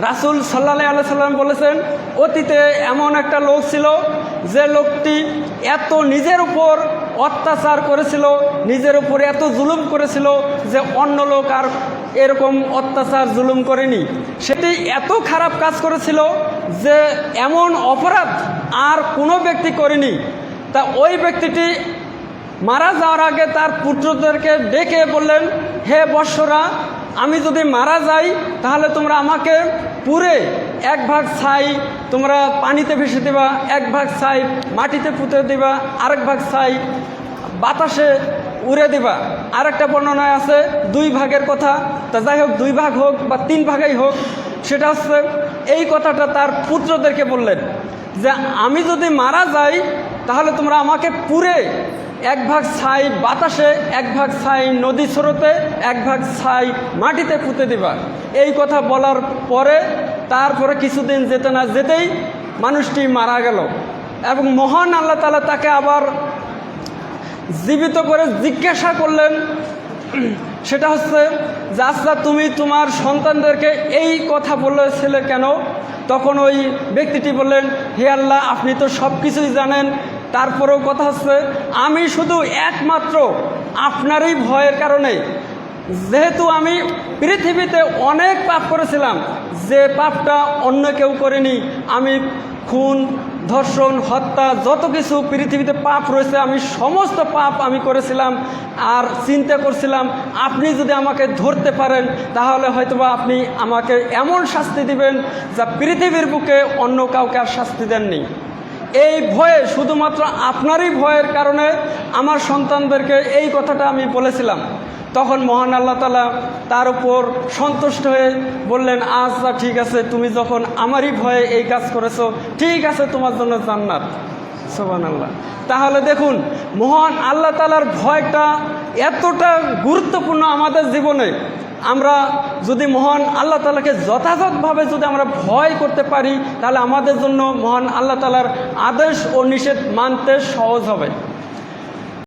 রাসূল সাল্লাল্লাহু আলাইহি সাল্লাম বলেছেন, অতীতে এমন একটা লোক ছিল যে লোকটি এত নিজের উপর অত্যাচার করেছিল, নিজের উপর এত জুলুম করেছিল যে অন্য লোক আর এরকম অত্যাচার জুলুম করেনি। সেটি এত খারাপ কাজ করেছিল যে এমন অপরাধ আর কোনো ব্যক্তি করেনি। তা ওই ব্যক্তিটি মারা যাওয়ার আগে তার পুত্রদেরকে ডেকে বললেন, হে বৎসরা, আমি যদি মারা যাই তাহলে তোমরা আমাকে পুড়ে এক ভাগ ছাই তোমরা পানিতে ভেসে দেবা, এক ভাগ ছাই মাটিতে পুঁতে দেবা, আরেক ভাগ ছাই বাতাসে উড়ে দেবা। আরেকটা বর্ণনায় আছে 2 ভাগের কথা। তা যাই হোক, 2 ভাগ হোক বা 3 ভাগেই হোক, সেটা হচ্ছে এই কথাটা তার পুত্রদেরকে বললেন যে আমি যদি মারা যাই তাহলে তোমরা আমাকে পুড়ে এক ভাগ ছাই বাতাসে, এক ভাগ ছাই নদী স্রোতে, এক ভাগ ছাই মাটিতে পুঁতে দিবা। এই কথা বলার পরে তারপরে কিছুদিন যেতে না যেতেই মানুষটি মারা গেল এবং মহান আল্লাহ তাআলা তাকে আবার জীবিত করে জিজ্ঞাসা করলেন, সেটা হচ্ছে যে আচ্ছা, তুমি তোমার সন্তানদেরকে এই কথা বলেছিলে কেন? তখন ওই ব্যক্তিটি বললেন, হে আল্লাহ, আপনি তো সব কিছুই জানেন, তারপরেও কথা হচ্ছে আমি শুধু একমাত্র আপনারই ভয়ের কারণে, যেহেতু আমি পৃথিবীতে অনেক পাপ করেছিলাম, যে পাপটা অন্য কেউ করেনি। আমি খুন, ধর্ষণ, হত্যা, যত কিছু পৃথিবীতে পাপ রয়েছে আমি সমস্ত পাপ আমি করেছিলাম। আর চিন্তা করছিলাম আপনি যদি আমাকে ধরতে পারেন তাহলে হয়তোবা আপনি আমাকে এমন শাস্তি দিবেন যা পৃথিবীর বুকে অন্য কাউকে আর শাস্তি দেননি। এই ভয়ে, শুধুমাত্র আপনারই ভয়ের কারণে আমার সন্তানদেরকে এই কথাটা আমি বলেছিলাম। তখন মহান আল্লাহ তাআলা তার উপর সন্তুষ্ট হয়ে বললেন, আচ্ছা ঠিক আছে, তুমি যখন আমারই ভয়ে এই কাজ করেছো, ঠিক আছে, তোমার জন্য জান্নাত। সুবহানাল্লাহ। তাহলে দেখুন, মহান আল্লাহ তাআলার ভয়টা এতটা গুরুত্বপূর্ণ আমাদের জীবনে। আমরা যদি মহান আল্লাহ তাআলাকে যথাযথভাবে যদি আমরা ভয় করতে পারি তাহলে আমাদের জন্য মহান আল্লাহ তাআলার আদেশ ও নিষেধ মানতে সহজ হবে।